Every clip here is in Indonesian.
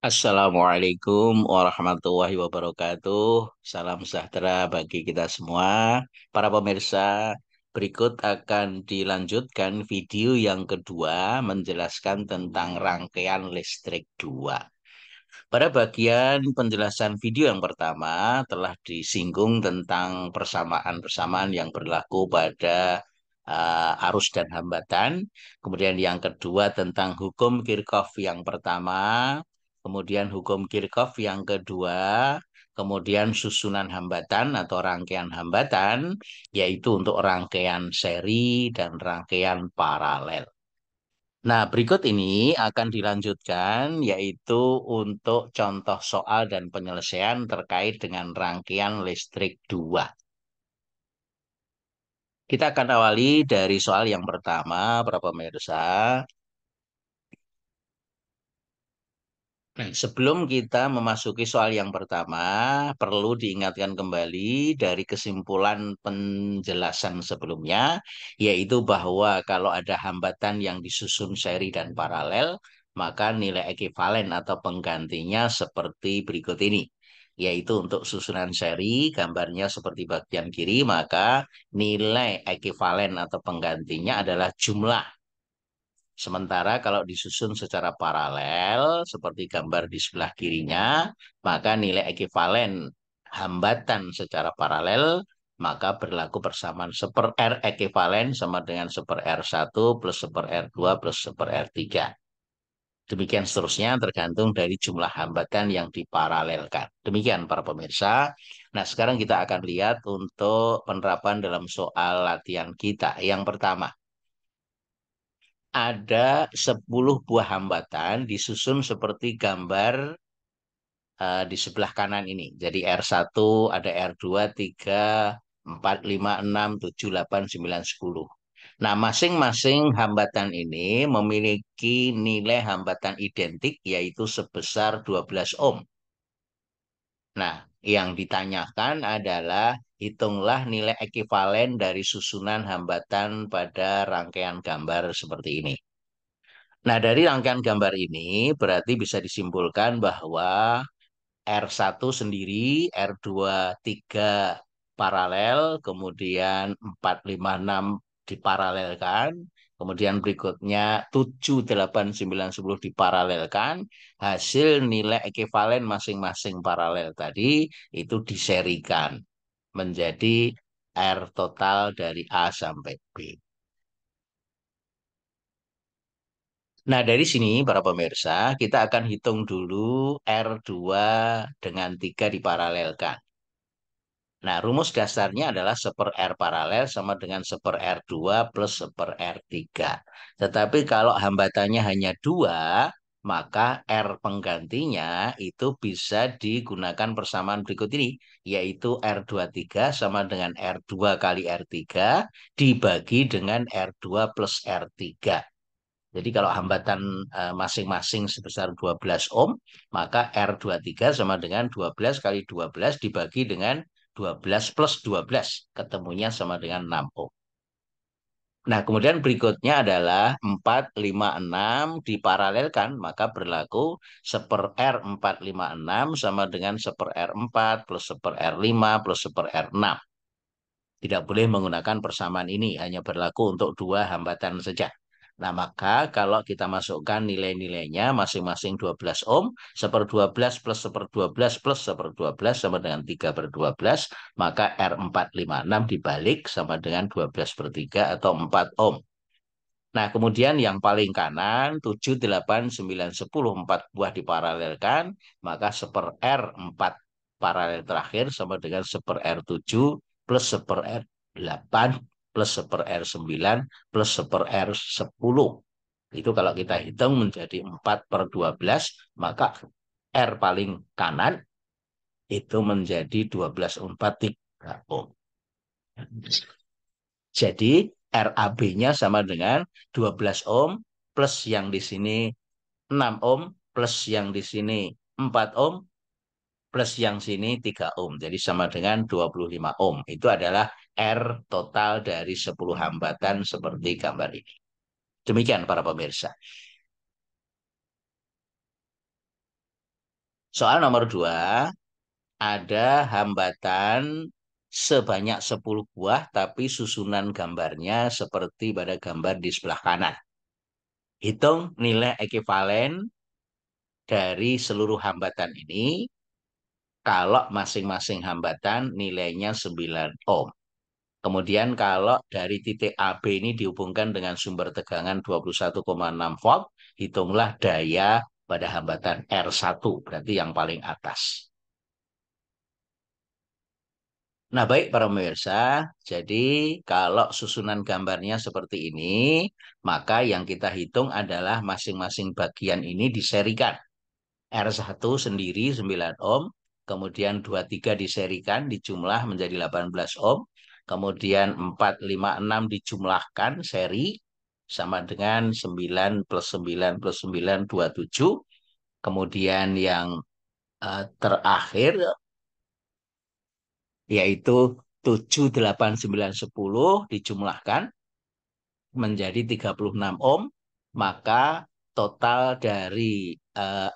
Assalamualaikum warahmatullahi wabarakatuh. Salam sejahtera bagi kita semua. Para pemirsa, berikut akan dilanjutkan video yang kedua menjelaskan tentang rangkaian listrik 2. Pada bagian penjelasan video yang pertama telah disinggung tentang persamaan-persamaan yang berlaku pada arus dan hambatan. Kemudian yang kedua tentang hukum Kirchhoff yang pertama, kemudian hukum Kirchhoff yang kedua, kemudian susunan hambatan atau rangkaian hambatan, yaitu untuk rangkaian seri dan rangkaian paralel. Nah, berikut ini akan dilanjutkan, yaitu untuk contoh soal dan penyelesaian terkait dengan rangkaian listrik 2. Kita akan awali dari soal yang pertama, para pemirsa. Nah, sebelum kita memasuki soal yang pertama, perlu diingatkan kembali dari kesimpulan penjelasan sebelumnya, yaitu bahwa kalau ada hambatan yang disusun seri dan paralel, maka nilai ekivalen atau penggantinya seperti berikut ini. Yaitu untuk susunan seri, gambarnya seperti bagian kiri, maka nilai ekivalen atau penggantinya adalah jumlah. Sementara kalau disusun secara paralel, seperti gambar di sebelah kirinya, maka nilai ekivalen hambatan secara paralel, maka berlaku persamaan 1/R ekivalen sama dengan 1/R1 plus 1/R2 plus 1/R3. Demikian seterusnya tergantung dari jumlah hambatan yang diparalelkan. Demikian para pemirsa. Nah, sekarang kita akan lihat untuk penerapan dalam soal latihan kita. Yang pertama, ada 10 buah hambatan disusun seperti gambar di sebelah kanan ini. Jadi R1 ada R2, 3, 4, 5, 6, 7, 8, 9, 10. Nah, masing-masing hambatan ini memiliki nilai hambatan identik yaitu sebesar 12 ohm. Nah, yang ditanyakan adalah hitunglah nilai ekivalen dari susunan hambatan pada rangkaian gambar seperti ini. Nah, dari rangkaian gambar ini berarti bisa disimpulkan bahwa R1 sendiri, R2, 3 paralel, kemudian 4, 5, 6 diparalelkan, kemudian berikutnya 7, 8, 9, 10 diparalelkan, hasil nilai ekivalen masing-masing paralel tadi itu diserikan menjadi R total dari A sampai B. Nah, dari sini para pemirsa, kita akan hitung dulu R2 dengan 3 diparalelkan. Nah, rumus dasarnya adalah 1/R paralel sama dengan 1/R2 plus 1/R3. Tetapi kalau hambatannya hanya 2, maka R penggantinya itu bisa digunakan persamaan berikut ini, yaitu R23 sama dengan R2 kali R3 dibagi dengan R2 plus R3. Jadi kalau hambatan masing-masing sebesar 12 ohm, maka R23 sama dengan 12 kali 12 dibagi dengan 12 plus 12. Ketemunya sama dengan 6 ohm. Nah, kemudian berikutnya adalah 4, 5, 6 diparalelkan, maka berlaku 1/R 4, 5, 6 sama dengan 1/R 4 plus 1/R 5 plus 1/R 6. Tidak boleh menggunakan persamaan ini, hanya berlaku untuk dua hambatan saja. Nah, maka kalau kita masukkan nilai-nilainya masing-masing 12 ohm, 1/12 plus 1/12 plus 1/12 sama dengan 3/12, maka R456 dibalik sama dengan 12/3 atau 4 ohm. Nah, kemudian yang paling kanan, 7, 8, 9, 10, 4 buah diparalelkan, maka 1/R4 paralel terakhir sama dengan 1/R7 plus 1/R8 plus 1/R9 plus 1/R10. Itu kalau kita hitung menjadi 4/12, maka R paling kanan itu menjadi 12/4 ohm. Jadi RAB-nya sama dengan 12 ohm plus yang di sini 6 ohm plus yang di sini 4 ohm plus yang sini 3 ohm. Jadi sama dengan 25 ohm. Itu adalah R total dari 10 hambatan seperti gambar ini. Demikian para pemirsa. Soal nomor 2, ada hambatan sebanyak 10 buah, tapi susunan gambarnya seperti pada gambar di sebelah kanan. Hitung nilai ekivalen dari seluruh hambatan ini kalau masing-masing hambatan nilainya 9 ohm. Kemudian kalau dari titik AB ini dihubungkan dengan sumber tegangan 21,6 volt, hitunglah daya pada hambatan R1, berarti yang paling atas. Nah, baik para pemirsa, jadi kalau susunan gambarnya seperti ini, maka yang kita hitung adalah masing-masing bagian ini diserikan. R1 sendiri 9 ohm, kemudian 23 diserikan, dijumlah menjadi 18 ohm, kemudian 4, 5, 6 dijumlahkan seri, sama dengan 9 plus 9 plus 9, 27. Kemudian yang terakhir yaitu 7, 8, 9, 10 dijumlahkan menjadi 36 ohm, maka total dari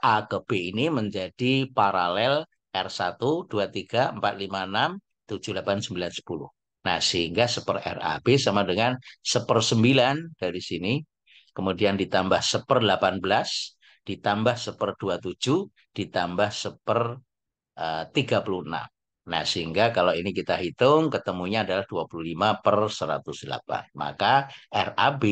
A ke B ini menjadi paralel R1, 2, 3, 4, 5, 6, 7, 8, 9, 10. Nah, sehingga seper RAB sama dengan seper 9 dari sini, kemudian ditambah seper 18, ditambah seper 27, ditambah seper 36. Nah, sehingga kalau ini kita hitung, ketemunya adalah 25 per 108. Maka RAB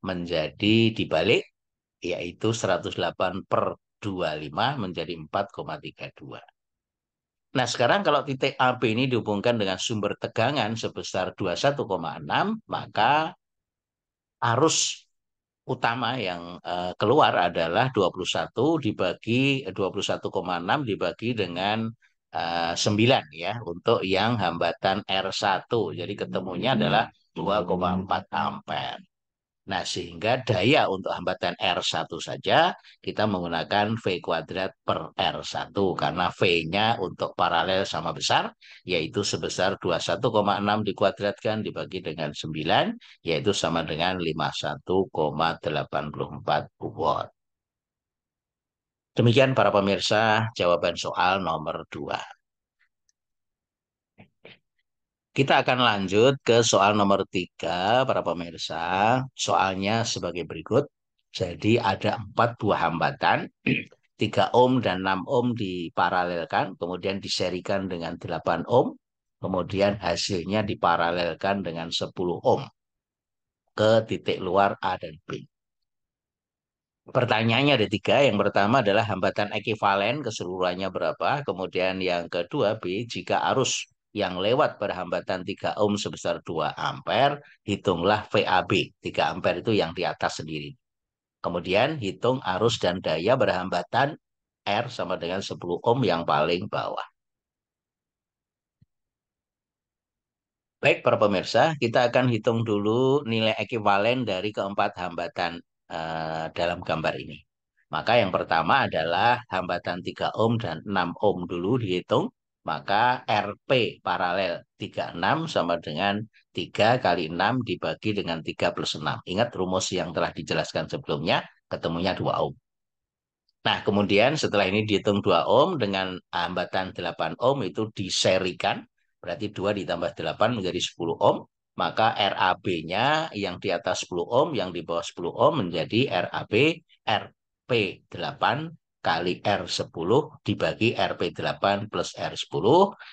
menjadi dibalik, yaitu 108 per 25 menjadi 4,32. Nah, sekarang kalau titik AB ini dihubungkan dengan sumber tegangan sebesar 21,6, maka arus utama yang keluar adalah 21 dibagi 21,6 dibagi dengan 9 ya untuk yang hambatan R1. Jadi ketemunya adalah 2,4 ampere. Nah, sehingga daya untuk hambatan R1 saja kita menggunakan V kuadrat per R1 karena V-nya untuk paralel sama besar yaitu sebesar 21,6 dikuadratkan dibagi dengan 9 yaitu sama dengan 51,84 watt. Demikian para pemirsa jawaban soal nomor 2. Kita akan lanjut ke soal nomor 3, para pemirsa. Soalnya sebagai berikut. Jadi ada 4 buah hambatan, 3 ohm dan 6 ohm diparalelkan, kemudian diserikan dengan 8 ohm, kemudian hasilnya diparalelkan dengan 10 ohm ke titik luar A dan B. Pertanyaannya ada 3. Yang pertama adalah hambatan ekivalen keseluruhannya berapa. Kemudian yang kedua B, jika arus yang lewat pada hambatan 3 ohm sebesar 2 ampere, hitunglah VAB. 3 ampere itu yang di atas sendiri. Kemudian hitung arus dan daya berhambatan R sama dengan 10 ohm yang paling bawah. Baik, para pemirsa, kita akan hitung dulu nilai ekivalen dari keempat hambatan dalam gambar ini. Maka yang pertama adalah hambatan 3 ohm dan 6 ohm dulu dihitung. Maka RP paralel 36 sama dengan 3 kali 6 dibagi dengan 3 plus 6. Ingat rumus yang telah dijelaskan sebelumnya, ketemunya 2 ohm. Nah, kemudian setelah ini dihitung 2 ohm dengan hambatan 8 ohm itu diserikan. Berarti 2 ditambah 8 menjadi 10 ohm. Maka RAB-nya yang di atas 10 ohm, yang di bawah 10 ohm menjadi RAB RP8 kali R10 dibagi RP8 plus R10.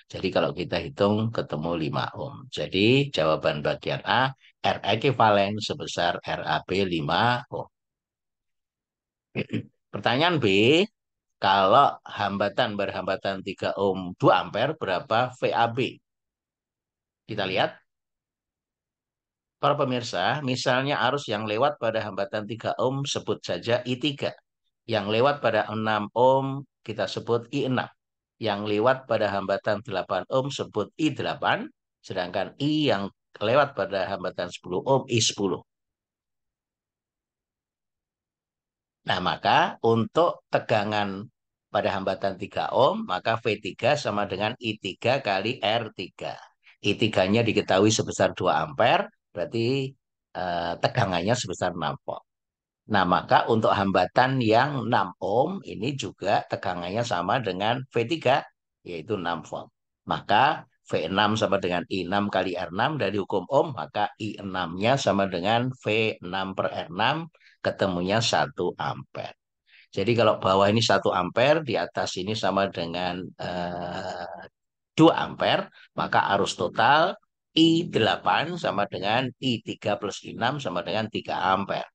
Jadi kalau kita hitung ketemu 5 ohm. Jadi jawaban bagian A, R ekivalen sebesar RAB 5 ohm. Pertanyaan B, kalau hambatan berhambatan 3 ohm 2 ampere, berapa VAB? Kita lihat, para pemirsa, misalnya arus yang lewat pada hambatan 3 ohm sebut saja I3. Yang lewat pada 6 ohm kita sebut I6. Yang lewat pada hambatan 8 ohm sebut I8. Sedangkan I yang lewat pada hambatan 10 ohm I10. Nah, maka untuk tegangan pada hambatan 3 ohm, maka V3 sama dengan I3 kali R3. I3-nya diketahui sebesar 2 ampere, berarti tegangannya sebesar 6 volt. Nah, maka untuk hambatan yang 6 ohm ini juga tegangannya sama dengan V3, yaitu 6 volt. Maka V6 sama dengan I6 kali R6 dari hukum ohm, maka I6-nya sama dengan V6 per R6, ketemunya 1 ampere. Jadi kalau bawah ini 1 ampere, di atas ini sama dengan 2 ampere, maka arus total I8 sama dengan I3 plus I6 sama dengan 3 ampere.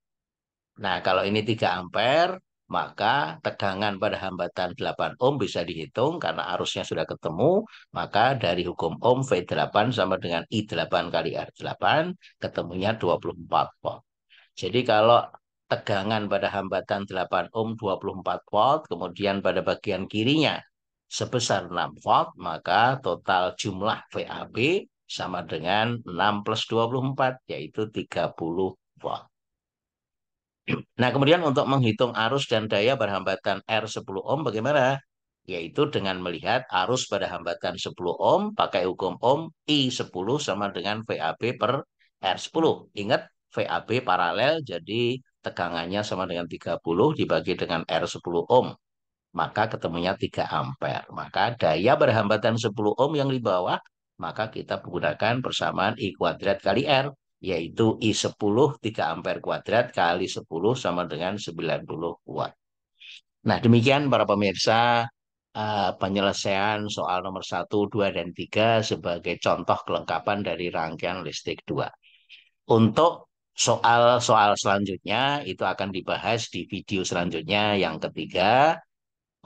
Nah, kalau ini 3 ampere, maka tegangan pada hambatan 8 ohm bisa dihitung karena arusnya sudah ketemu, maka dari hukum ohm V8 sama dengan I8 kali R8, ketemunya 24 volt. Jadi kalau tegangan pada hambatan 8 ohm 24 volt, kemudian pada bagian kirinya sebesar 6 volt, maka total jumlah VAB sama dengan 6 plus 24, yaitu 30 volt. Nah, kemudian untuk menghitung arus dan daya pada hambatan R10 ohm bagaimana? Yaitu dengan melihat arus pada hambatan 10 ohm pakai hukum ohm I10 sama dengan VAB per R10. Ingat VAB paralel jadi tegangannya sama dengan 30 dibagi dengan R10 ohm. Maka ketemunya 3 ampere. Maka daya berhambatan 10 ohm yang di bawah, maka kita menggunakan persamaan I kuadrat kali R, yaitu I10 3 ampere kuadrat kali 10 sama dengan 90 watt. Nah, demikian para pemirsa penyelesaian soal nomor 1, 2, dan 3 sebagai contoh kelengkapan dari rangkaian listrik 2. Untuk soal-soal selanjutnya itu akan dibahas di video selanjutnya yang ketiga.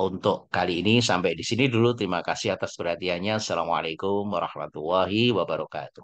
Untuk kali ini sampai di sini dulu. Terima kasih atas perhatiannya. Assalamualaikum warahmatullahi wabarakatuh.